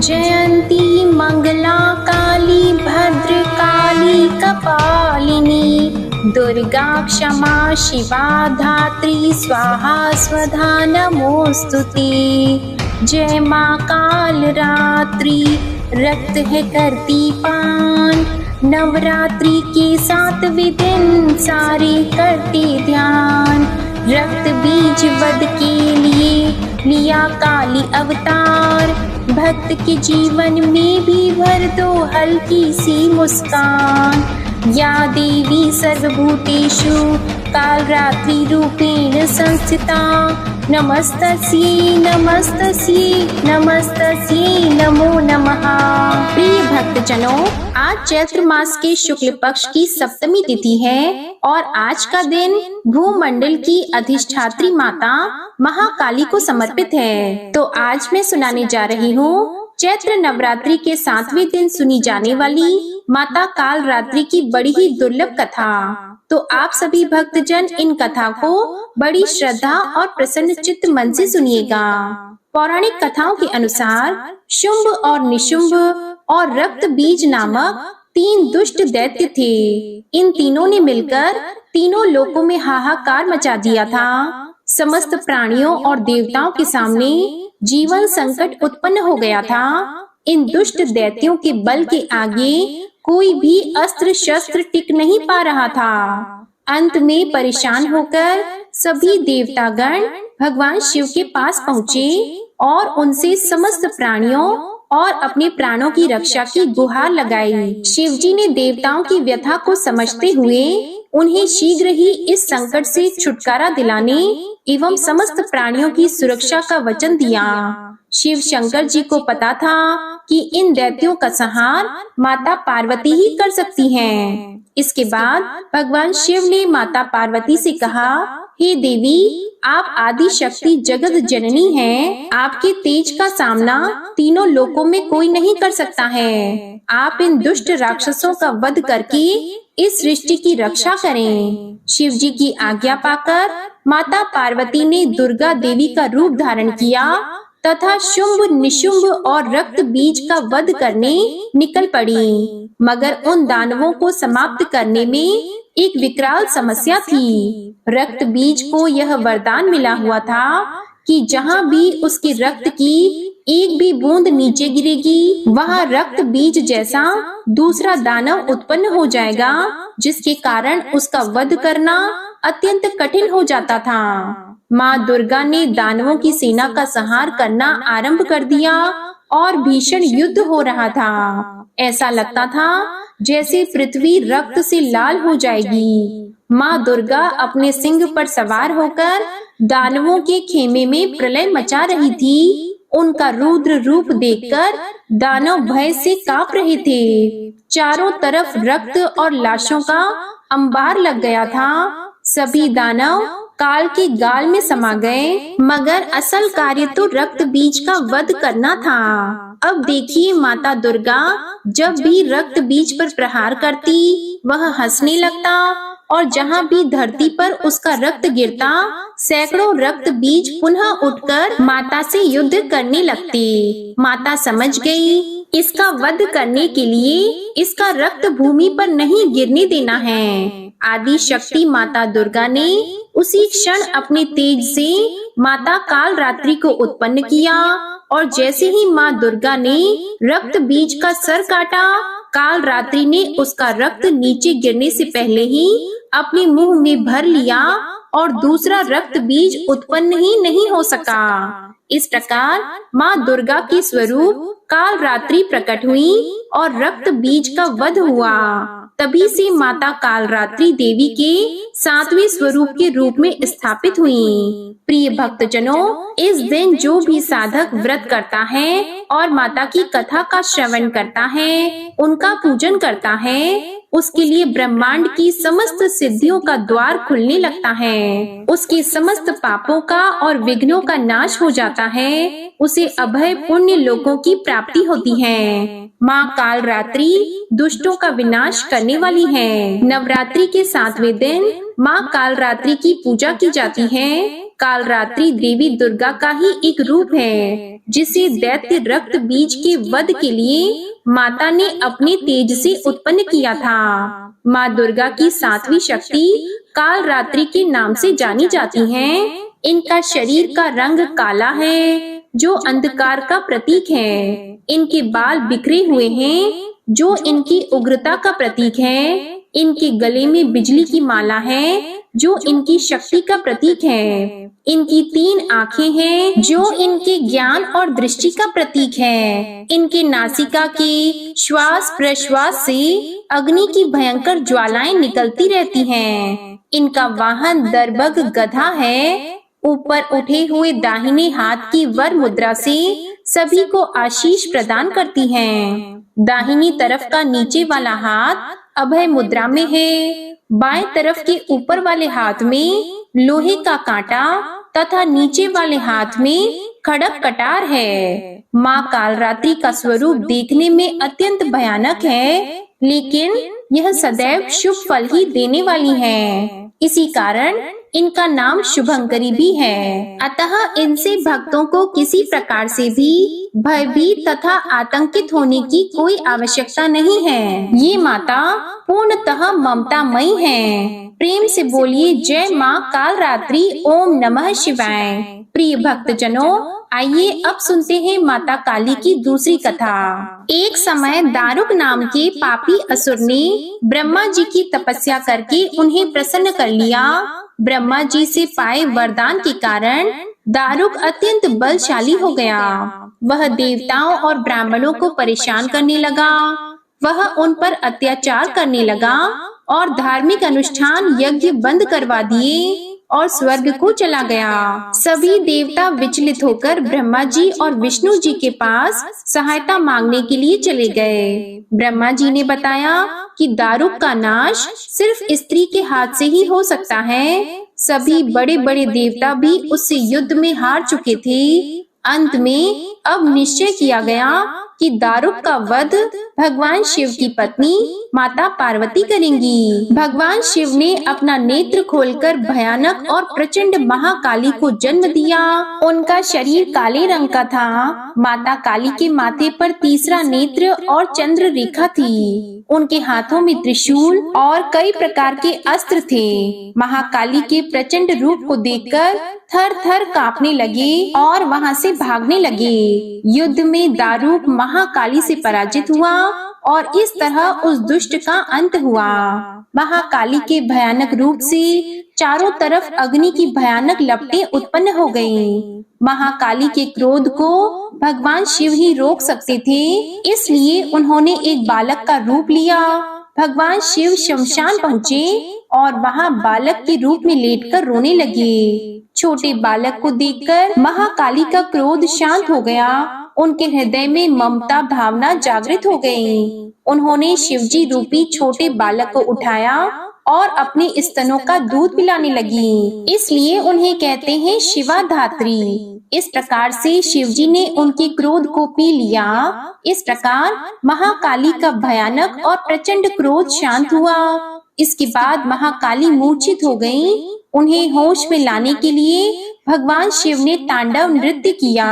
जयंती मंगला काली भद्रकाली कपालिनी दुर्गा क्षमा शिवा धात्री स्वाहा स्वधा नमोस्तुते। जय माँ काल रात्रि रक्त है करती पान, नवरात्रि के 7वें दिन सारे करते ध्यान। रक्त बीज वध के लिए लिया काली अवतार, भक्त के जीवन में भी भर दो हल्की सी मुस्कान। या देवी सर्वभूतेषु कालरात्रि रूपेण संस्थिता, नमस्तस्यै नमस्तस्यै नमस्तस्यै नमो नमः। प्रिय भक्तजनों, आज चैत्र मास के शुक्ल पक्ष की सप्तमी तिथि है और आज का दिन भूमंडल की अधिष्ठात्री माता महाकाली को समर्पित है। तो आज मैं सुनाने जा रही हूँ चैत्र नवरात्रि के 7वें दिन सुनी जाने वाली माता काल रात्रि की बड़ी ही दुर्लभ कथा। तो आप सभी भक्तजन इन कथा को बड़ी श्रद्धा और प्रसन्न चित्त मन से सुनिएगा। पौराणिक कथाओं के अनुसार शुंभ और निशुंभ और रक्त बीज नामक 3 दुष्ट दैत्य थे। इन तीनों ने मिलकर तीनों लोकों में हाहाकार मचा दिया था। समस्त प्राणियों और देवताओं के सामने जीवन संकट उत्पन्न हो गया था। इन दुष्ट दैत्यों के बल के आगे कोई भी अस्त्र शस्त्र टिक नहीं पा रहा था। अंत में परेशान होकर सभी देवतागण भगवान शिव के पास पहुँचे और उनसे समस्त प्राणियों और अपने प्राणों की रक्षा की गुहार लगाई। शिव जी ने देवताओं की व्यथा को समझते हुए उन्हें शीघ्र ही इस संकट से छुटकारा दिलाने एवं समस्त प्राणियों की सुरक्षा का वचन दिया। शिव शंकर जी को पता था कि इन दैत्यों का संहार माता पार्वती ही कर सकती हैं। इसके बाद भगवान शिव ने माता पार्वती से कहा, हे देवी, आप आदि शक्ति जगत जननी हैं। आपके तेज का सामना तीनों लोकों में कोई नहीं कर सकता है। आप इन दुष्ट राक्षसों का वध करके इस सृष्टि की रक्षा करें। शिव जी की आज्ञा पाकर माता पार्वती ने दुर्गा देवी का रूप धारण किया तथा शुंभ निशुंभ और रक्त बीज का वध करने निकल पड़ी। मगर उन दानवों को समाप्त करने में एक विकराल समस्या थी। रक्त बीज को यह वरदान मिला हुआ था कि जहाँ भी उसके रक्त की एक भी बूंद नीचे गिरेगी, वहाँ रक्त बीज जैसा दूसरा दानव उत्पन्न हो जाएगा, जिसके कारण उसका वध करना अत्यंत कठिन हो जाता था। माँ दुर्गा ने दानवों की सेना का संहार करना आरंभ कर दिया और भीषण युद्ध हो रहा था। ऐसा लगता था जैसे पृथ्वी रक्त से लाल हो जाएगी। माँ दुर्गा अपने सिंह पर सवार होकर दानवों के खेमे में प्रलय मचा रही थी। उनका रुद्र रूप देखकर दानव भय से कांप रहे थे। चारों तरफ रक्त और लाशों का अंबार लग गया था। सभी दानव काल के गाल में समा गए, मगर असल कार्य तो रक्त बीज का वध करना था। अब देखिए, माता दुर्गा जब भी रक्त बीज पर प्रहार करती, वह हंसने लगता और जहाँ भी धरती पर उसका रक्त गिरता, सैकड़ों रक्त बीज पुनः उठकर माता से युद्ध करने लगते। माता समझ गई, इसका वध करने के लिए इसका रक्त भूमि पर नहीं गिरने देना है। आदि शक्ति माता दुर्गा ने उसी क्षण अपने तेज से माता काल रात्रि को उत्पन्न किया और जैसे ही माँ दुर्गा ने रक्त बीज का सर काटा, काल रात्रि ने उसका रक्त नीचे गिरने से पहले ही अपने मुंह में भर लिया और दूसरा रक्त बीज उत्पन्न ही नहीं हो सका। इस प्रकार माँ दुर्गा के स्वरूप काल रात्रि प्रकट हुई और रक्त बीज का वध हुआ। तभी से माता काल रात्रि देवी के 7वें स्वरूप के रूप में स्थापित हुई। प्रिय भक्तजनों, इस दिन जो भी साधक व्रत करता है और माता की कथा का श्रवण करता है, उनका पूजन करता है, उसके लिए ब्रह्मांड की समस्त सिद्धियों का द्वार खुलने लगता है। उसके समस्त पापों का और विघ्नों का नाश हो जाता है। उसे अभय पुण्य लोकों की प्राप्ति होती है। माँ काल रात्रि दुष्टों का विनाश करने वाली है। नवरात्रि के 7वें दिन माँ कालरात्रि की पूजा की जाती है। कालरात्रि देवी दुर्गा का ही एक रूप है, जिसे दैत्य रक्त बीज के वध के लिए माता ने अपने तेज से उत्पन्न किया था। माँ दुर्गा की सातवीं शक्ति कालरात्रि के नाम से जानी जाती हैं। इनका शरीर का रंग काला है, जो अंधकार का प्रतीक है। इनके बाल बिखरे हुए हैं, जो इनकी उग्रता का प्रतीक है। इनके गले में बिजली की माला है, जो इनकी शक्ति का प्रतीक है। इनकी 3 आंखें हैं, जो इनके ज्ञान और दृष्टि का प्रतीक है। इनके नासिका के श्वास प्रश्वास से अग्नि की भयंकर ज्वालाएं निकलती रहती हैं। इनका वाहन दर्भग गधा है। ऊपर उठे हुए दाहिने हाथ की वर मुद्रा से सभी को आशीष प्रदान करती हैं। दाहिनी तरफ का नीचे वाला हाथ अभय मुद्रा में है। बाएं तरफ के ऊपर वाले हाथ में लोहे का कांटा तथा नीचे वाले हाथ में खड़क कटार है। माँ कालरात्रि का स्वरूप देखने में अत्यंत भयानक है, लेकिन यह सदैव शुभ फल ही देने वाली है। इसी कारण इनका नाम शुभंकरी भी है। अतः इनसे भक्तों को किसी प्रकार से भी भयभीत तथा आतंकित होने की कोई आवश्यकता नहीं है। ये माता पूर्णतः ममतामयी है। प्रेम से बोलिए जय माँ कालरात्रि, ओम नमः शिवाय। प्रिय भक्तजनों, आइए अब सुनते हैं माता काली की दूसरी कथा। एक समय दारुक नाम के पापी असुर ने ब्रह्मा जी की तपस्या करके उन्हें प्रसन्न कर लिया। ब्रह्मा जी से पाए वरदान के कारण दारुक अत्यंत बलशाली हो गया। वह देवताओं और ब्राह्मणों को परेशान करने लगा। वह उन पर अत्याचार करने लगा और धार्मिक अनुष्ठान यज्ञ बंद करवा दिए और स्वर्ग को चला गया। सभी देवता विचलित होकर ब्रह्मा जी और विष्णु जी के पास सहायता मांगने के लिए चले गए। ब्रह्मा जी ने बताया कि दारुक का नाश सिर्फ स्त्री के हाथ से ही हो सकता है। सभी बड़े बड़े देवता भी उससे युद्ध में हार चुके थे। अंत में अब निश्चय किया गया कि दारुक का वध भगवान शिव की पत्नी माता पार्वती करेंगी। भगवान शिव ने अपना नेत्र खोलकर भयानक और प्रचंड महाकाली को जन्म दिया। उनका शरीर काले रंग का था। माता काली के माथे पर तीसरा नेत्र और चंद्र रेखा थी। उनके हाथों में त्रिशूल और कई प्रकार के अस्त्र थे। महाकाली के प्रचंड रूप को देखकर थर थर कांपने लगे और वहां से भागने लगे। युद्ध में दारुक महाकाली से पराजित हुआ और इस तरह उस दुष्ट का अंत हुआ। महाकाली के भयानक रूप से चारों तरफ अग्नि की भयानक लपटें उत्पन्न हो गईं। महाकाली के क्रोध को भगवान शिव ही रोक सकते थे, इसलिए उन्होंने एक बालक का रूप लिया। भगवान शिव शमशान पहुँचे और वहाँ बालक के रूप में लेटकर रोने लगे। छोटे बालक को देखकर महाकाली का क्रोध शांत हो गया। उनके हृदय में ममता भावना जागृत हो गई। उन्होंने शिवजी रूपी छोटे बालक को उठाया और अपने स्तनों का दूध पिलाने लगी। इसलिए उन्हें कहते हैं शिवा धात्री। इस प्रकार से शिवजी ने उनके क्रोध को पी लिया। इस प्रकार महाकाली का भयानक और प्रचंड क्रोध शांत हुआ। इसके बाद महाकाली मूर्छित हो गईं। उन्हें होश में लाने के लिए भगवान शिव ने तांडव नृत्य किया।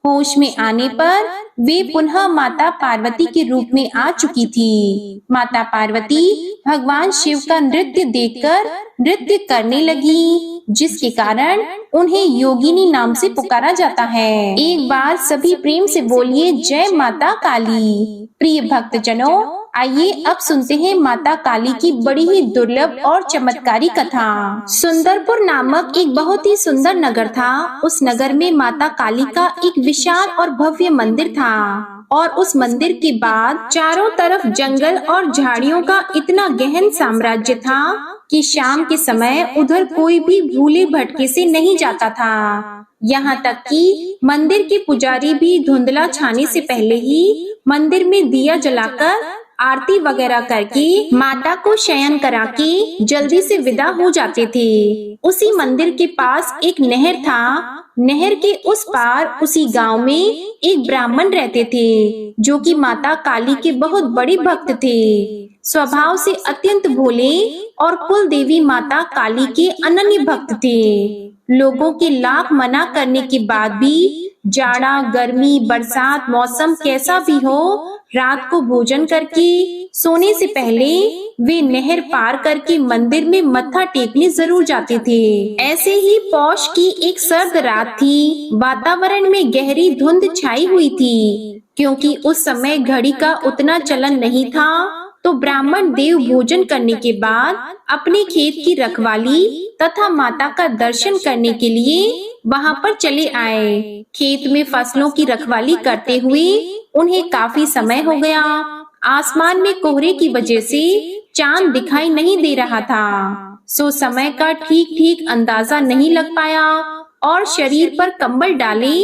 होश में आने पर वे पुनः माता पार्वती के रूप में आ चुकी थी। माता पार्वती भगवान शिव का नृत्य देखकर नृत्य करने लगी, जिसके कारण उन्हें योगिनी नाम से पुकारा जाता है। एक बार सभी प्रेम से बोलिए जय माता काली। प्रिय भक्तजनों, आइए अब सुनते हैं माता काली की बड़ी ही दुर्लभ और चमत्कारी कथा। सुंदरपुर नामक एक बहुत ही सुंदर नगर था। उस नगर में माता काली का एक विशाल और भव्य मंदिर था और उस मंदिर के बाद चारों तरफ जंगल और झाड़ियों का इतना गहन साम्राज्य था कि शाम के समय उधर कोई भी भूले भटके से नहीं जाता था। यहाँ तक कि मंदिर के पुजारी भी धुंधला छाने से पहले ही मंदिर में दिया जलाकर आरती वगैरह करके माता को शयन करा के जल्दी से विदा हो जाते थे। उसी मंदिर के पास एक नहर था। नहर के उस पार उसी गांव में एक ब्राह्मण रहते थे जो कि माता काली के बहुत बड़े भक्त थे। स्वभाव से अत्यंत भोले और कुल देवी माता काली के अनन्य भक्त थे। लोगों के लाख मना करने के बाद भी जाड़ा, गर्मी, बरसात, मौसम कैसा भी हो, रात को भोजन करके सोने से पहले वे नहर पार करके मंदिर में मत्था टेकने जरूर जाते थे। ऐसे ही पौष की एक सर्द रात थी। वातावरण में गहरी धुंध छाई हुई थी। क्योंकि उस समय घड़ी का उतना चलन नहीं था, तो ब्राह्मण देव भोजन करने के बाद अपने खेत की रखवाली तथा माता का दर्शन करने के लिए वहां पर चले आए। खेत में फसलों की रखवाली करते हुए उन्हें काफी समय हो गया। आसमान में कोहरे की वजह से चांद दिखाई नहीं दे रहा था, सो समय का ठीक ठीक अंदाजा नहीं लग पाया और शरीर पर कंबल डाले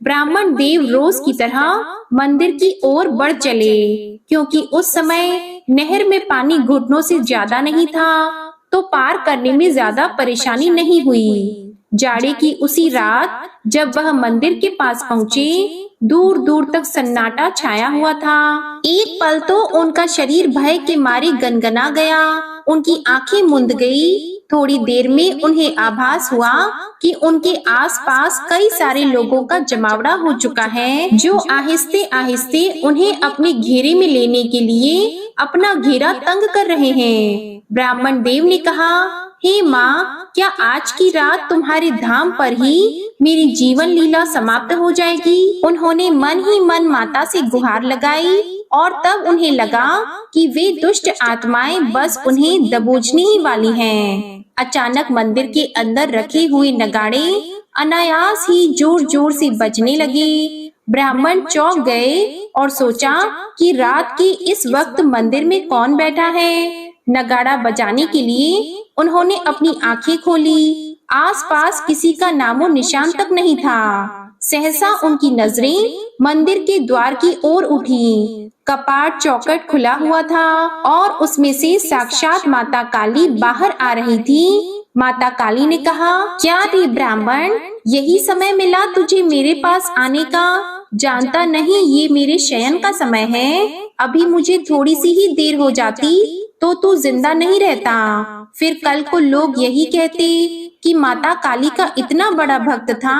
ब्राह्मण देव रोज की तरह मंदिर की ओर बढ़ चले। क्योंकि उस समय नहर में पानी घुटनों से ज्यादा नहीं था, तो पार करने में ज्यादा परेशानी नहीं हुई। जाड़े की उसी रात जब वह मंदिर के पास पहुँचे, दूर दूर तक सन्नाटा छाया हुआ था। एक पल तो उनका शरीर भय के मारे गनगना गया। उनकी आंखें मुंद गई। थोड़ी देर में उन्हें आभास हुआ कि उनके आसपास कई सारे लोगों का जमावड़ा हो चुका है, जो आहिस्ते आहिस्ते उन्हें अपने घेरे में लेने के लिए अपना घेरा तंग कर रहे हैं। ब्राह्मण देव ने कहा, हे माँ, क्या आज की रात तुम्हारे धाम पर ही मेरी जीवन लीला समाप्त हो जाएगी? उन्होंने मन ही मन माता से गुहार लगाई और तब उन्हें लगा कि वे दुष्ट आत्माएं बस उन्हें दबोचने ही वाली हैं। अचानक मंदिर के अंदर रखे हुए नगाड़े अनायास ही जोर जोर से बजने लगे। ब्राह्मण चौंक गए और सोचा कि रात के इस वक्त मंदिर में कौन बैठा है। नगाड़ा बजाने के लिए उन्होंने अपनी आंखें खोली। आसपास किसी का नामो निशान तक नहीं था। सहसा उनकी नजरें मंदिर के द्वार की ओर उठी। कपाट चौखट खुला हुआ था और उसमें से साक्षात माता काली बाहर आ रही थी। माता काली ने कहा, क्या रे ब्राह्मण, यही समय मिला तुझे मेरे पास आने का? जानता नहीं ये मेरे शयन का समय है। अभी मुझे थोड़ी सी ही देर हो जाती तो तू जिंदा नहीं रहता। फिर कल को लोग यही कहते कि माता काली का इतना बड़ा भक्त था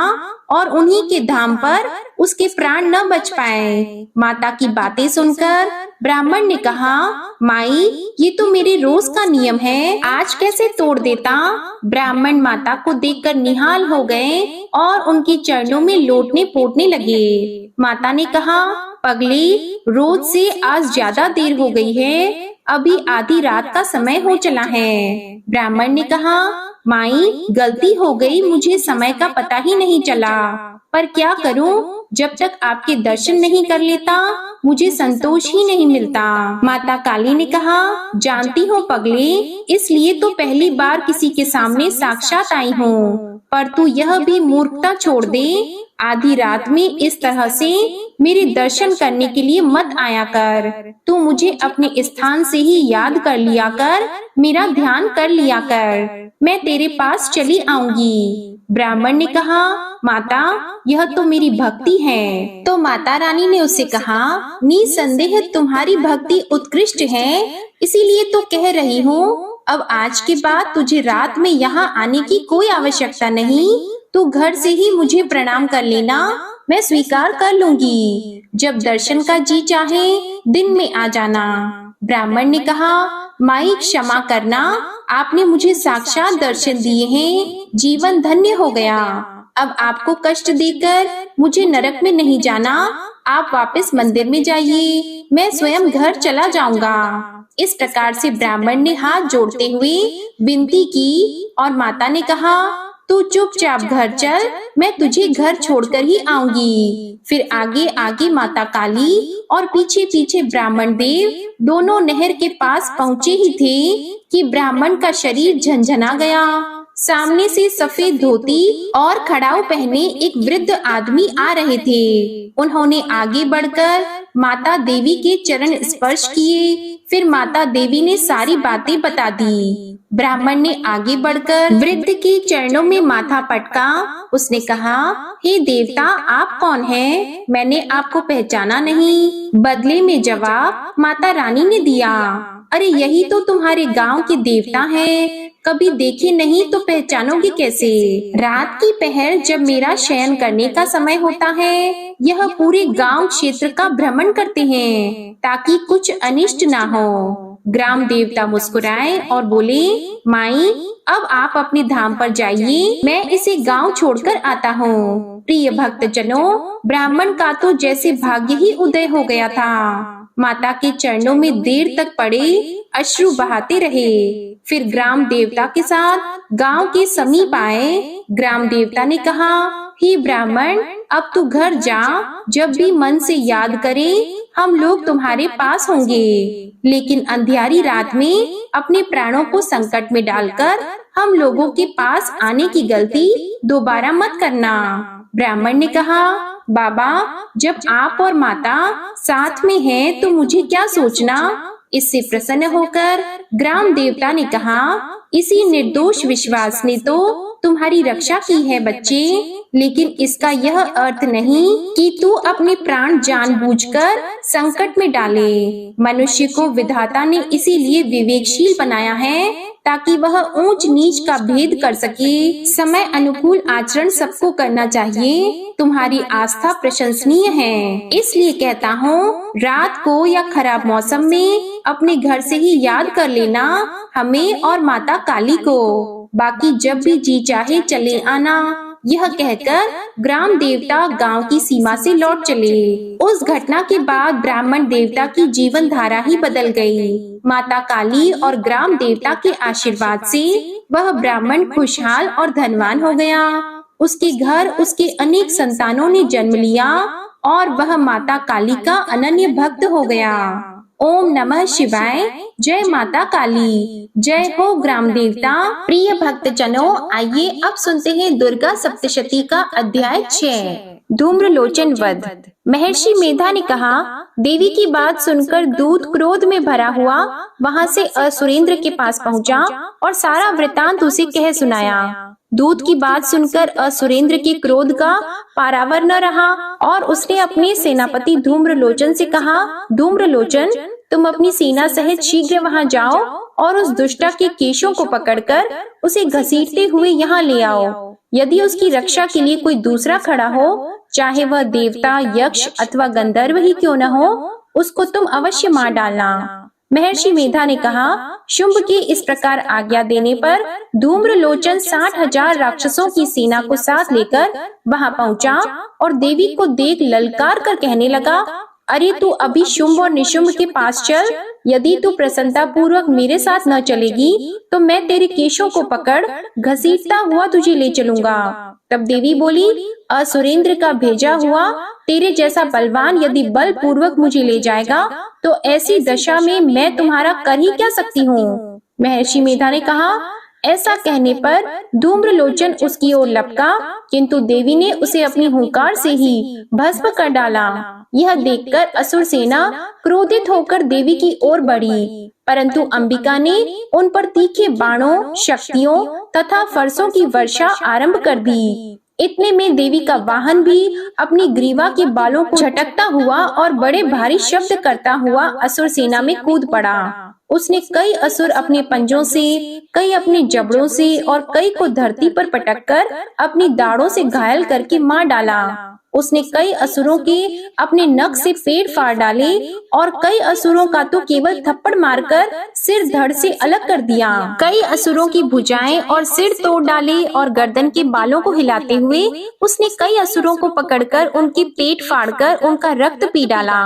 और उन्हीं के धाम पर उसके प्राण न बच पाए। माता की बातें सुनकर ब्राह्मण ने कहा, माई, ये तो मेरे रोज का नियम है, आज कैसे तोड़ देता? ब्राह्मण माता को देखकर निहाल हो गए और उनके चरणों में लोटने पोटने लगे। माता ने कहा, पगली, रोज से आज ज्यादा देर हो गई है, अभी आधी रात का समय हो चला है। ब्राह्मण ने कहा, माई, गलती हो गई, मुझे समय का पता ही नहीं चला, पर क्या करूं, जब तक आपके दर्शन नहीं कर लेता मुझे संतोष ही नहीं मिलता। माता काली ने कहा, जानती हो पगले, इसलिए तो पहली बार किसी के सामने साक्षात आई हूँ, पर तू यह भी मूर्खता छोड़ दे। आधी रात में इस तरह से मेरे दर्शन करने के लिए मत आया कर। तू मुझे अपने स्थान से ही याद कर लिया कर, मेरा ध्यान कर लिया कर, मैं तेरे पास चली आऊंगी। ब्राह्मण ने कहा, माता, यह तो मेरी भक्ति है। तो माता रानी ने उससे कहा, निसंदेह तुम्हारी भक्ति उत्कृष्ट है, इसीलिए तो कह रही हूँ, अब आज के बाद तुझे रात में यहाँ आने की कोई आवश्यकता नहीं। तू घर से ही मुझे प्रणाम कर लेना, मैं स्वीकार कर लूंगी। जब दर्शन का जी चाहे दिन में आ जाना। ब्राह्मण ने कहा, माई, क्षमा करना, आपने मुझे साक्षात दर्शन दिए हैं, जीवन धन्य हो गया। अब आपको कष्ट देकर मुझे नरक में नहीं जाना, आप वापस मंदिर में जाइए, मैं स्वयं घर चला जाऊंगा। इस प्रकार से ब्राह्मण ने हाथ जोड़ते हुए विनती की और माता ने कहा, तू चुपचाप घर चल, मैं तुझे घर छोड़कर ही आऊंगी। फिर आगे आगे माता काली और पीछे पीछे ब्राह्मण देव दोनों नहर के पास पहुँचे ही थे कि ब्राह्मण का शरीर झंझना गया। सामने से सफेद धोती और खड़ाऊ पहने एक वृद्ध आदमी आ रहे थे। उन्होंने आगे बढ़कर माता देवी के चरण स्पर्श किए। फिर माता देवी ने सारी बातें बता दी। ब्राह्मण ने आगे बढ़कर वृद्ध के चरणों में माथा पटका। उसने कहा, हे देवता, आप कौन हैं? मैंने आपको पहचाना नहीं। बदले में जवाब माता रानी ने दिया, अरे यही तो तुम्हारे गांव के देवता हैं। कभी देखे नहीं तो पहचानोगे कैसे? रात की पहर जब मेरा शयन करने का समय होता है, यह पूरे गांव क्षेत्र का भ्रमण करते हैं ताकि कुछ अनिष्ट ना हो। ग्राम देवता मुस्कुराए और बोले, माई, अब आप अपने धाम पर जाइए, मैं इसे गांव छोड़कर आता हूँ। प्रिय भक्तजनों, ब्राह्मण का तो जैसे भाग्य ही उदय हो गया था। माता के चरणों में देर तक पड़े अश्रु बहाते रहे। फिर ग्राम देवता के साथ गांव के समीप आए। ग्राम देवता ने कहा, हे ब्राह्मण, अब तू घर जा। जब भी मन से याद करे, हम लोग तुम्हारे पास होंगे। लेकिन अंधियारी रात में अपने प्राणों को संकट में डालकर हम लोगों के पास आने की गलती दोबारा मत करना। ब्राह्मण ने कहा, बाबा, जब आप और माता साथ में हैं तो मुझे क्या सोचना। इससे प्रसन्न होकर ग्राम देवता ने कहा, इसी निर्दोष विश्वास ने तो तुम्हारी रक्षा की है बच्चे, लेकिन इसका यह अर्थ नहीं कि तू अपने प्राण जानबूझकर संकट में डाले। मनुष्य को विधाता ने इसीलिए विवेकशील बनाया है ताकि वह ऊंच नीच का भेद कर सके। समय अनुकूल आचरण सबको करना चाहिए। तुम्हारी आस्था प्रशंसनीय है, इसलिए कहता हूँ, रात को या खराब मौसम में अपने घर से ही याद कर लेना हमें और माता काली को। बाकी जब भी जी चाहे चले आना। यह कहकर ग्राम देवता गांव की सीमा से लौट चले। उस घटना के बाद ब्राह्मण देवता की जीवन धारा ही बदल गई। माता काली और ग्राम देवता के आशीर्वाद से वह ब्राह्मण खुशहाल और धनवान हो गया। उसके घर उसके अनेक संतानों ने जन्म लिया और वह माता काली का अनन्य भक्त हो गया। ओम नमः शिवाय। जय माता काली। जय हो ग्राम देवता। प्रिय भक्तजनों, आइए अब सुनते हैं दुर्गा सप्तशती का अध्याय 6, धूम्रलोचन वध। महर्षि मेधा ने कहा, देवी की बात सुनकर दूत क्रोध में भरा हुआ वहां से असुरेंद्र के पास पहुंचा और सारा वृतांत उसे कह सुनाया। दूत की बात सुनकर असुरेंद्र के क्रोध का पारावर न रहा और उसने अपने सेनापति धूम्रलोचन से कहा, धूम्रलोचन, तुम अपनी सेना सहित शीघ्र वहां जाओ और उस दुष्टा के केशों को पकड़कर उसे घसीटते हुए यहाँ ले आओ। यदि उसकी रक्षा के लिए कोई दूसरा खड़ा हो, चाहे वह देवता, यक्ष अथवा गंधर्व ही क्यों न हो, उसको तुम अवश्य मार डालना। महर्षि मेधा ने कहा, शुंभ के इस प्रकार आज्ञा देने पर धूम्रलोचन 60,000 राक्षसों की सेना को साथ लेकर वहां पहुंचा और देवी को देख ललकार कर कहने लगा, अरे तू अभी शुंभ और निशुंभ के पास चल। यदि तू प्रसन्नता पूर्वक मेरे साथ न चलेगी तो मैं तेरे केशों को पकड़ घसीटता हुआ तुझे ले चलूंगा। तब देवी बोली, असुरेंद्र का भेजा हुआ तेरे जैसा बलवान यदि बल पूर्वक मुझे ले जाएगा तो ऐसी दशा में मैं तुम्हारा कर ही क्या सकती हूँ। महर्षि मेधा ने कहा, ऐसा कहने पर धूम्रलोचन उसकी ओर लपका, किंतु देवी ने उसे अपनी हुंकार से ही भस्म कर डाला। यह देखकर असुर सेना क्रोधित होकर देवी की ओर बढ़ी, परंतु अंबिका ने उन पर तीखे बाणों, शक्तियों तथा फरसों की वर्षा आरंभ कर दी। इतने में देवी का वाहन भी अपनी ग्रीवा के बालों को झटकता हुआ और बड़े भारी शब्द करता हुआ असुर सेना में कूद पड़ा। उसने कई असुर अपने पंजों से, कई अपने जबड़ों से और कई को धरती पर पटककर अपनी दाढ़ों से घायल करके मार डाला। उसने कई असुरों के अपने नख से पेट फाड़ डाले और कई असुरों का तो केवल थप्पड़ मारकर सिर धड़ से अलग कर दिया। कई असुरों की भुजाएं और सिर तोड़ डाले और गर्दन के बालों को हिलाते हुए उसने कई असुरों को पकड़कर उनके पेट फाड़कर उनका रक्त पी डाला।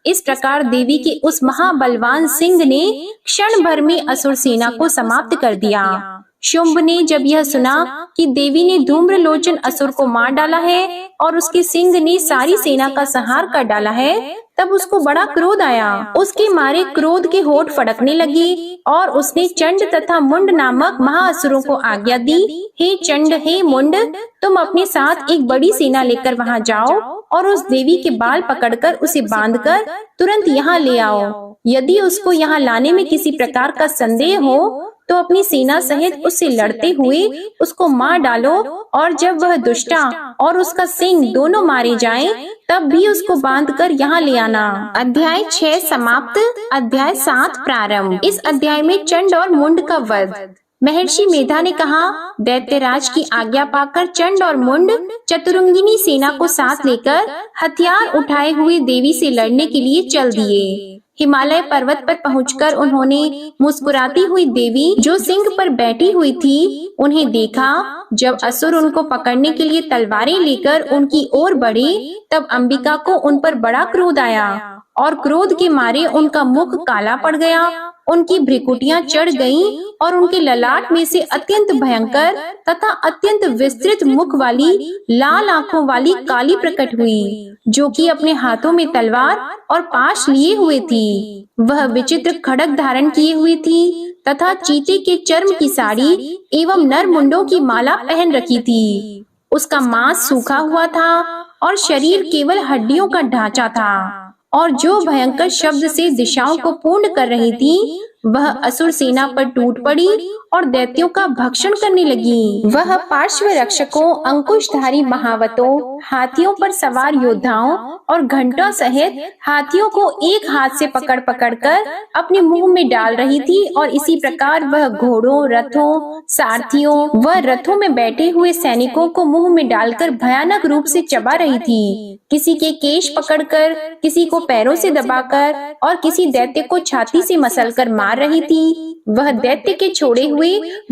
इस प्रकार देवी के उस महाबलवान सिंह ने क्षण भर में असुर सेना को समाप्त कर दिया। शुंभ ने जब यह सुना कि देवी ने धूम्रलोचन असुर को मार डाला है और उसके सिंह ने सारी सेना का संहार कर डाला है, तब उसको बड़ा क्रोध आया। उसके मारे क्रोध के होठ फड़कने लगे और उसने चंड तथा मुंड नामक महाअसुरों को आज्ञा दी, हे चंड, हे मुंड, तुम अपने साथ एक बड़ी सेना लेकर वहां जाओ और उस देवी के बाल पकड़कर उसे बांधकर तुरंत यहाँ ले आओ। यदि उसको यहाँ लाने में किसी प्रकार का संदेह हो तो अपनी सेना सहित उससे लड़ते हुए उसको मार डालो, और जब वह दुष्टा और उसका सिंह दोनों मारे जाएं, तब भी उसको बांधकर यहाँ ले आना। अध्याय 6 समाप्त। अध्याय 7 प्रारंभ। इस अध्याय में चंड और मुंड का वध। महर्षि मेधा ने कहा, दैत्यराज की आज्ञा पाकर चंड और मुंड चतुरंगिनी सेना को साथ लेकर हथियार उठाए हुए देवी से लड़ने के लिए चल दिए। हिमालय पर्वत पर पहुंचकर उन्होंने मुस्कुराती हुई देवी जो सिंह पर बैठी हुई थी उन्हें देखा। जब असुर उनको पकड़ने के लिए तलवारें लेकर उनकी ओर बढ़े, तब अंबिका को उन पर बड़ा क्रोध आया और क्रोध के मारे उनका मुख काला पड़ गया, उनकी भ्रिकुटियां चढ़ गईं और उनके ललाट में से अत्यंत भयंकर तथा अत्यंत विस्तृत मुख वाली लाल आंखों वाली काली प्रकट हुई, जो कि अपने हाथों में तलवार और पाश लिए हुए थी। वह विचित्र खड्ग धारण किए हुई थी तथा चीते के चर्म की साड़ी एवं नर मुंडों की माला पहन रखी थी। उसका मांस सूखा हुआ था और शरीर केवल हड्डियों का ढांचा था, और जो भयंकर शब्द से दिशाओं को पूर्ण कर रही थी, वह असुर सेना पर टूट पड़ी और दैत्यों का भक्षण करने लगी। वह पार्श्व रक्षकों, अंकुशधारी महावतों, हाथियों पर सवार योद्धाओं और घंटों सहित हाथियों को एक हाथ से पकड़ पकड़ कर अपने मुंह में डाल रही थी, और इसी प्रकार वह घोड़ों, रथों, सारथियों व रथों में बैठे हुए सैनिकों को मुंह में डालकर भयानक रूप से चबा रही थी। किसी के केश पकड़कर, किसी को पैरों से दबाकर और किसी दैत्य को छाती से मसलकर मार रही थी। वह दैत्य के छोड़े हुए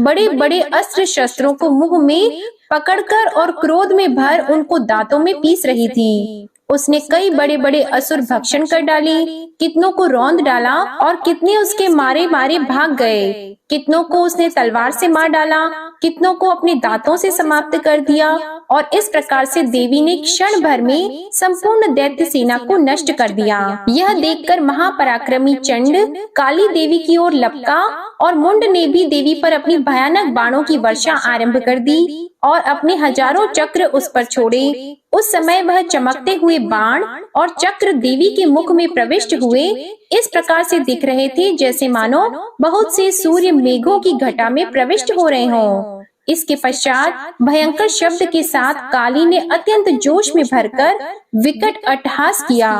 बड़े बड़े अस्त्र शस्त्रों को मुंह में पकड़कर और क्रोध में भर उनको दांतों में पीस रही थी। उसने कई बड़े बड़े असुर भक्षण कर डाले, कितनों को रौंद डाला और कितने उसके मारे मारे भाग गए। कितनों को उसने तलवार से मार डाला, कितनों को अपने दांतों से समाप्त कर दिया, और इस प्रकार से देवी ने क्षण भर में संपूर्ण दैत्य सेना को नष्ट कर दिया। यह देखकर महापराक्रमी चंड काली देवी की ओर लपका, और मुंड ने भी देवी पर अपनी भयानक बाणों की वर्षा आरंभ कर दी और अपने हजारों चक्र उस पर छोड़े। उस समय वह चमकते हुए बाण और चक्र देवी के मुख में प्रविष्ट हुए इस प्रकार से दिख रहे थे जैसे मानो बहुत से सूर्य मेघों की घटा में प्रविष्ट हो रहे हों। इसके पश्चात भयंकर शब्द के साथ काली ने अत्यंत जोश में भरकर विकट अट्टहास किया।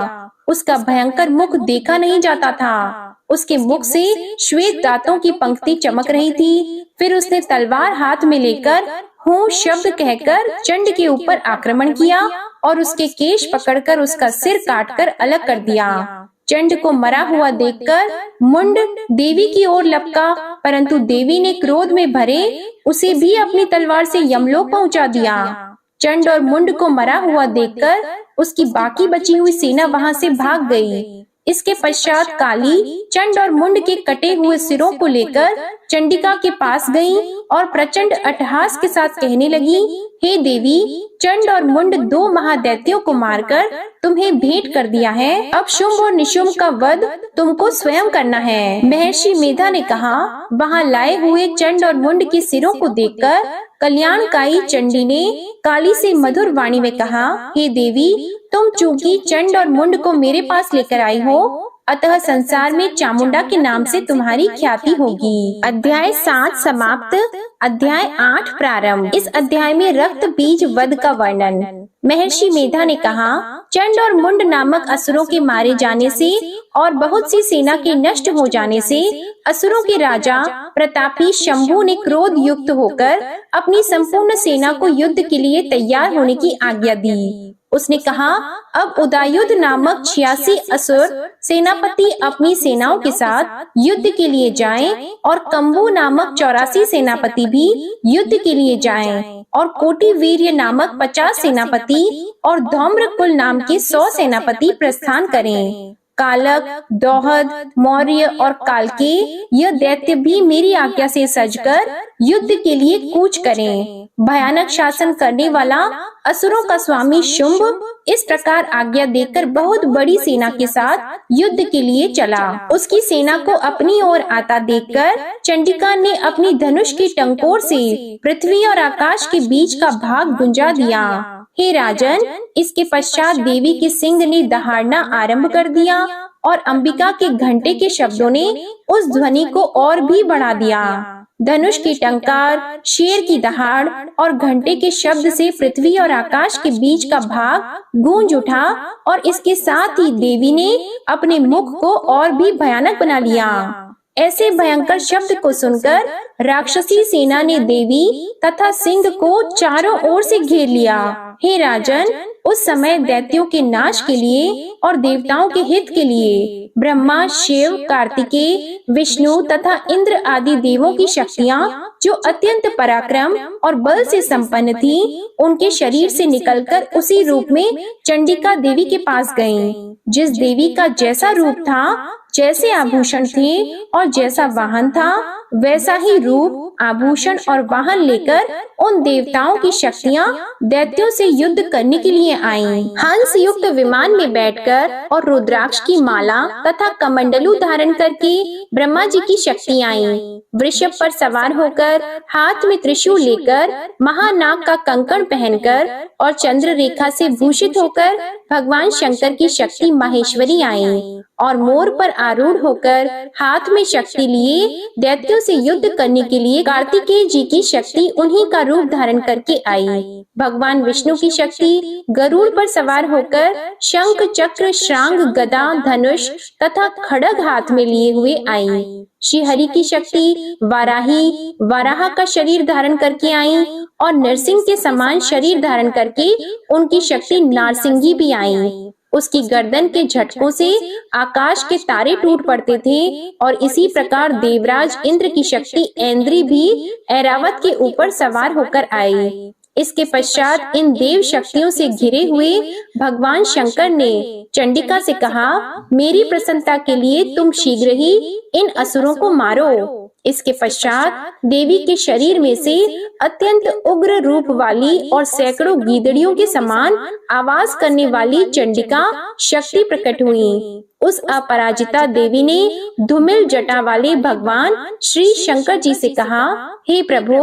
उसका भयंकर मुख देखा नहीं जाता था। उसके मुख से श्वेत दांतों की पंक्ति चमक रही थी। फिर उसने तलवार हाथ में लेकर हूँ शब्द कहकर चंड के ऊपर आक्रमण किया और उसके केश पकड़कर उसका सिर काटकर अलग कर दिया। चंड को मरा हुआ देखकर मुंड देवी की ओर लपका, परंतु देवी ने क्रोध में भरे उसे भी अपनी तलवार से यमलोक पहुंचा दिया। चंड और मुंड को मरा हुआ देखकर उसकी बाकी बची हुई सेना वहां से भाग गई। इसके पश्चात काली चंड और मुंड के कटे हुए सिरों को लेकर चंडिका के पास गई और प्रचंड अट्टहास के साथ कहने लगी, हे देवी, चंड और मुंड दो महादैत्यों को मारकर तुम्हें भेंट कर दिया है। अब शुंभ और निशुंभ का वध तुमको स्वयं करना है। महर्षि मेधा ने कहा, वहां लाए हुए चंड और मुंड के सिरों को देखकर कल्याणकाई चंडी ने काली से मधुर वाणी में कहा, हे देवी, तुम चूंकि चंड और मुंड को मेरे पास लेकर आई हो, अतः संसार में चामुंडा के नाम से तुम्हारी ख्याति होगी। अध्याय 7 समाप्त। अध्याय 8 प्रारंभ। इस अध्याय में रक्त बीज वध का वर्णन। महर्षि मेधा ने कहा, चंड और मुंड नामक असुरों के मारे जाने से और बहुत सी सेना के नष्ट हो जाने से असुरों के राजा प्रतापी शंभु ने क्रोध युक्त होकर अपनी संपूर्ण सेना को युद्ध के लिए तैयार होने की आज्ञा दी। उसने कहा, अब उदायुध नामक 86 असुर सेनापति अपनी सेनाओं के साथ युद्ध के लिए जाएं और कंबू नामक 84 सेनापति भी युद्ध के लिए जाएं और कोटि वीर्य नामक 50 सेनापति और धौम्रकुल नाम के 100 सेनापति प्रस्थान करें। कालक, दोहद, मौर्य और कालके यह दैत्य भी मेरी आज्ञा से सजकर युद्ध के लिए कूच करें। भयानक शासन करने वाला असुरों का स्वामी शुंभ इस प्रकार आज्ञा देकर बहुत बड़ी सेना के साथ युद्ध के लिए चला। उसकी सेना को अपनी ओर आता देखकर चंडिका ने अपनी धनुष की टंकोर से पृथ्वी और आकाश के बीच का भाग गुंजा दिया। हे राजन, इसके पश्चात देवी के सिंह ने दहाड़ना आरंभ कर दिया और अंबिका के घंटे के शब्दों ने उस ध्वनि को और भी बढ़ा दिया। धनुष की टंकार, शेर की दहाड़ और घंटे के शब्द से पृथ्वी और आकाश के बीच का भाग गूंज उठा और इसके साथ ही देवी ने अपने मुख को और भी भयानक बना लिया। ऐसे भयंकर शब्द को सुनकर राक्षसी सेना ने देवी तथा सिंह को चारों ओर से घेर लिया। हे राजन, उस समय दैत्यों के नाश के लिए और देवताओं के हित के लिए ब्रह्मा, शिव, कार्तिकेय, विष्णु तथा इंद्र आदि देवों की शक्तियां जो अत्यंत पराक्रम और बल से संपन्न थीं, उनके शरीर से निकलकर उसी रूप में चंडिका देवी के पास गईं। जिस देवी का जैसा रूप था, जैसे आभूषण थे और जैसा वाहन था, वैसा ही रूप, आभूषण और वाहन लेकर उन देवताओं की शक्तियां दैत्यों से युद्ध करने के लिए आईं। हंस युक्त विमान में बैठकर और रुद्राक्ष की माला तथा कमंडलू धारण करके ब्रह्मा जी की शक्ति आईं। वृषभ पर सवार होकर, हाथ में त्रिशूल लेकर, महानाग का कंकण पहनकर और चंद्र रेखा से भूषित होकर भगवान शंकर की शक्ति माहेश्वरी आईं और मोर पर आरूढ़ होकर हाथ में शक्ति लिए दैत्यों से युद्ध करने के लिए कार्तिकेय जी की शक्ति उन्हीं का रूप धारण करके आई। भगवान विष्णु की शक्ति गरुड़ पर सवार होकर शंख, चक्र, श्रांग, गदा, धनुष तथा खड्ग हाथ में लिए हुए आई। श्री हरि की शक्ति वाराही, वराह का शरीर धारण करके आई और नरसिंह के समान शरीर धारण करके उनकी शक्ति नारसिंगी भी आई। उसकी गर्दन के झटकों से आकाश के तारे टूट पड़ते थे और इसी प्रकार देवराज इंद्र की शक्ति ऐन्द्री भी ऐरावत के ऊपर सवार होकर आई। इसके पश्चात इन देव शक्तियों से घिरे हुए भगवान शंकर ने चंडिका से कहा, मेरी प्रसन्नता के लिए तुम शीघ्र ही इन असुरों को मारो। इसके पश्चात देवी के शरीर में से अत्यंत उग्र रूप वाली और सैकड़ों गीदड़ियों के समान आवाज करने वाली चंडिका शक्ति प्रकट हुई। उस अपराजिता देवी ने धूमिल जटा वाले भगवान श्री शंकर जी से कहा, हे प्रभु,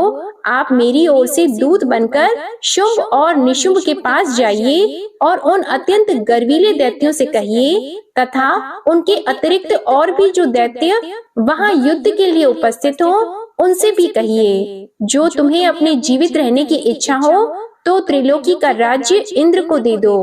आप मेरी ओर से दूत बनकर शुंभ और निशुंभ के पास जाइए और उन अत्यंत गर्वीले दैत्यों से कहिए तथा उनके अतिरिक्त और भी जो दैत्य वहां युद्ध के लिए उपस्थित हो, उनसे भी कहिए, जो तुम्हें अपने जीवित रहने की इच्छा हो तो त्रिलोकी का राज्य इंद्र को दे दो।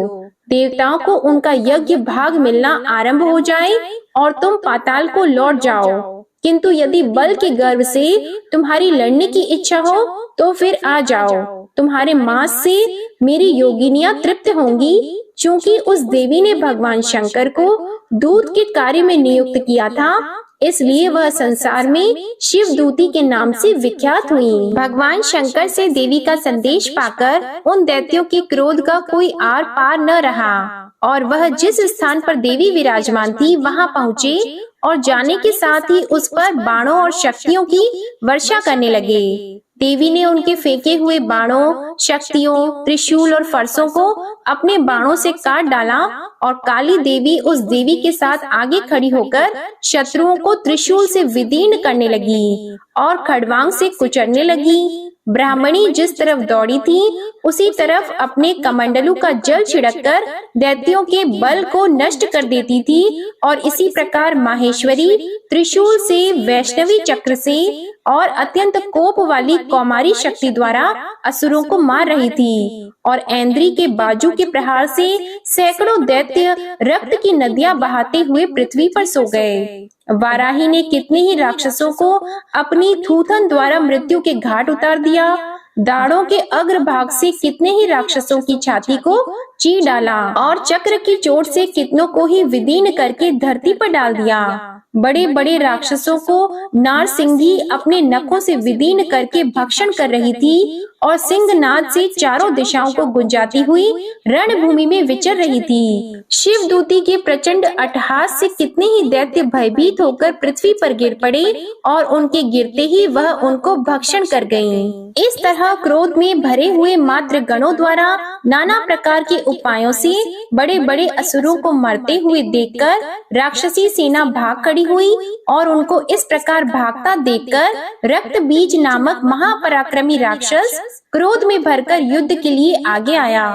देवताओं को उनका यज्ञ भाग मिलना आरंभ हो जाए और तुम पाताल को लौट जाओ। किंतु यदि बल के गर्व से तुम्हारी लड़ने की इच्छा हो तो फिर आ जाओ। तुम्हारे मांस से मेरी योगिनियां तृप्त होंगी, क्योंकि उस देवी ने भगवान शंकर को दूत के कार्य में नियुक्त किया था, इसलिए वह संसार में शिवदूती के नाम से विख्यात हुई। भगवान शंकर से देवी का संदेश पाकर उन दैत्यों के क्रोध का कोई आर पार न रहा और वह जिस स्थान पर देवी विराजमान थी वहां पहुँचे और जाने के साथ ही उस पर बाणों और शक्तियों की वर्षा करने लगे। देवी ने उनके फेंके हुए बाणों, शक्तियों, त्रिशूल और फरसों को अपने बाणों से काट डाला और काली देवी उस देवी के साथ आगे खड़ी होकर शत्रुओं को त्रिशूल से विदीर्ण करने लगी और खड़वांग से कुचलने लगी। ब्राह्मणी जिस तरफ दौड़ी थी उसी तरफ अपने कमंडलू का जल छिड़ककर दैत्यों के बल को नष्ट कर देती थी और इसी प्रकार माहेश्वरी त्रिशूल से, वैष्णवी चक्र से और अत्यंत कोप वाली कौमारी शक्ति द्वारा असुरों को मार रही थी और ऐन्द्री के बाजू के प्रहार से सैकड़ों दैत्य रक्त की नदियां बहाते हुए पृथ्वी पर सो गए। वाराही ने कितने ही राक्षसों को अपनी थूथन द्वारा मृत्यु के घाट उतार दिया। दाढ़ों के अग्रभाग से कितने ही राक्षसों की छाती को चीर डाला और चक्र की चोट से कितनों को ही विदीर्ण करके धरती पर डाल दिया। बड़े बड़े राक्षसों को नारसिंगी अपने नखों से विदीर्ण करके भक्षण कर रही थी और सिंहनाद से चारों दिशाओं को गुंजाती हुई रणभूमि में विचर रही थी। शिवदूती के प्रचंड अट्टहास से कितने ही दैत्य भयभीत होकर पृथ्वी पर गिर पड़े और उनके गिरते ही वह उनको भक्षण कर गयीं। इस तरह क्रोध में भरे हुए मात्र गणों द्वारा नाना प्रकार के उपायों से बड़े बड़े असुरों को मरते हुए देखकर राक्षसी सेना भाग खड़ी हुई और उनको इस प्रकार भागता देखकर रक्त बीज नामक महापराक्रमी राक्षस क्रोध में भरकर युद्ध के लिए आगे आया।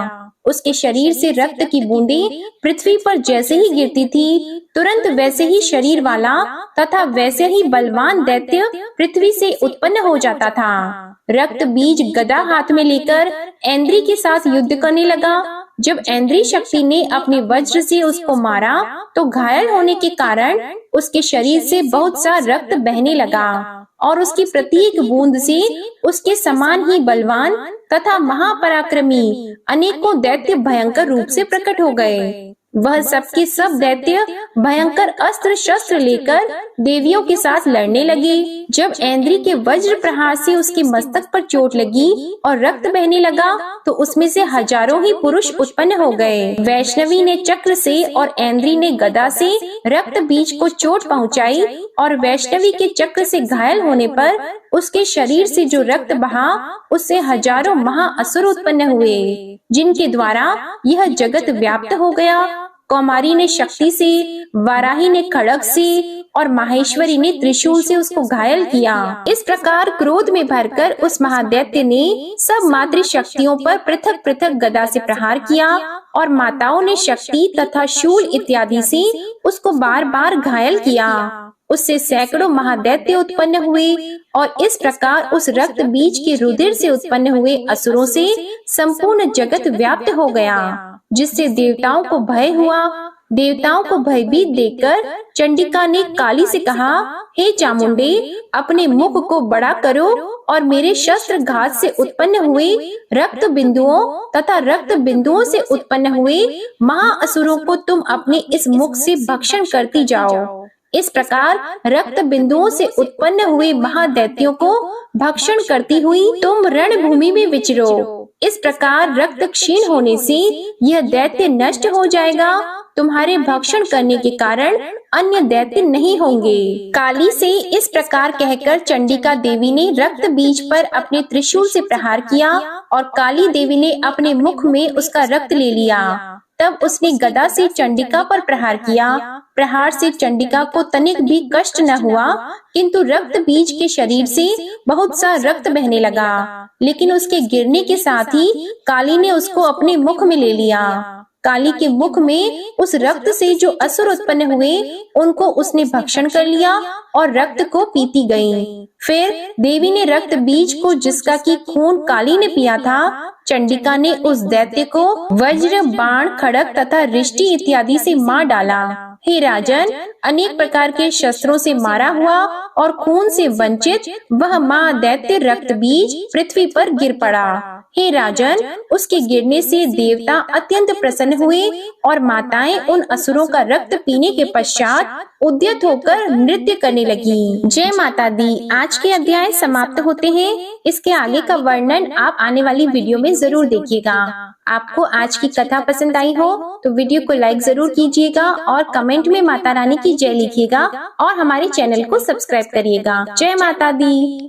उसके शरीर से रक्त की बूंदें पृथ्वी पर जैसे ही गिरती थी, तुरंत वैसे ही शरीर वाला तथा वैसे ही बलवान दैत्य पृथ्वी से उत्पन्न हो जाता था। रक्त बीज गदा हाथ में लेकर ऐन्द्री के साथ युद्ध करने लगा। जब ऐन्द्री शक्ति ने अपने वज्र से उसको मारा तो घायल होने के कारण उसके शरीर से बहुत सा रक्त बहने लगा और उसकी प्रत्येक बूंद से उसके समान ही बलवान तथा महापराक्रमी अनेकों दैत्य भयंकर रूप से प्रकट हो गए। वह सबके सब दैत्य भयंकर अस्त्र शस्त्र लेकर देवियों के साथ लड़ने लगे। जब ऐन्द्री के वज्र प्रहार से उसके मस्तक पर चोट लगी और रक्त बहने लगा तो उसमें से हजारों ही पुरुष उत्पन्न हो गए। वैष्णवी ने चक्र से और ऐन्द्री ने गदा से रक्त बीज को चोट पहुंचाई और वैष्णवी के चक्र से घायल होने पर उसके शरीर से जो रक्त बहा उससे हजारों महाअसुर उत्पन्न हुए, जिनके द्वारा यह जगत व्याप्त हो गया। कौमारी ने शक्ति से, वाराही ने खड्ग से और माहेश्वरी ने त्रिशूल से उसको घायल किया। इस प्रकार क्रोध में भरकर उस महादैत्य ने सब मातृ शक्तियों पर पृथक पृथक गदा से प्रहार किया और माताओं ने शक्ति तथा शूल इत्यादि से उसको बार बार घायल किया। उससे सैकड़ों महादैत्य उत्पन्न हुए और इस प्रकार उस रक्त बीज के रुधिर से उत्पन्न हुए असुरों से संपूर्ण जगत व्याप्त हो गया, जिससे देवताओं को भय हुआ। देवताओं को भयभीत देखकर चंडिका ने काली से कहा, हे चामुंडे, अपने मुख को बड़ा करो और मेरे शस्त्र घात से उत्पन्न हुए रक्त बिंदुओं तथा रक्त बिंदुओं से उत्पन्न हुए महाअसुरों को तुम अपने इस मुख से भक्षण करती जाओ। इस प्रकार रक्त बिंदुओं से उत्पन्न हुए महादैत्यों को भक्षण करती हुई तुम रणभूमि में विचरो। इस प्रकार रक्त क्षीण होने से यह दैत्य नष्ट हो जाएगा। तुम्हारे भक्षण करने के कारण अन्य दैत्य नहीं होंगे। काली से इस प्रकार कहकर चंडिका देवी ने रक्त बीज पर अपने त्रिशूल से प्रहार किया और काली देवी ने अपने मुख में उसका रक्त ले लिया। तब उसने गदा से चंडिका पर प्रहार किया। प्रहार से चंडिका को तनिक भी कष्ट न हुआ, किंतु रक्त बीज के शरीर से बहुत सा रक्त बहने लगा, लेकिन उसके गिरने के साथ ही काली ने उसको अपने मुख में ले लिया। काली के मुख में उस रक्त से जो असुर उत्पन्न हुए उनको उसने भक्षण कर लिया और रक्त को पीती गई। फिर देवी ने रक्त बीज को, जिसका की खून काली ने पिया था, चंडिका ने उस दैत्य को वज्र, बाण, खड्ग तथा रिष्टि इत्यादि से मार डाला। हे राजन, अनेक प्रकार के शस्त्रों से मारा हुआ और खून से वंचित वह महादैत्य रक्त बीज पृथ्वी पर गिर पड़ा। हे राजन, उसके गिरने से देवता अत्यंत प्रसन्न हुए और माताएं उन असुरों का रक्त पीने के पश्चात उद्यत होकर नृत्य करने लगी। जय माता दी। आज के अध्याय समाप्त होते हैं। इसके आगे का वर्णन आप आने वाली वीडियो में जरूर देखिएगा। आपको आज की कथा पसंद आई हो तो वीडियो को लाइक जरूर कीजिएगा और कमेंट में माता रानी की जय लिखिएगा और हमारे चैनल को सब्सक्राइब करिएगा। जय माता दी।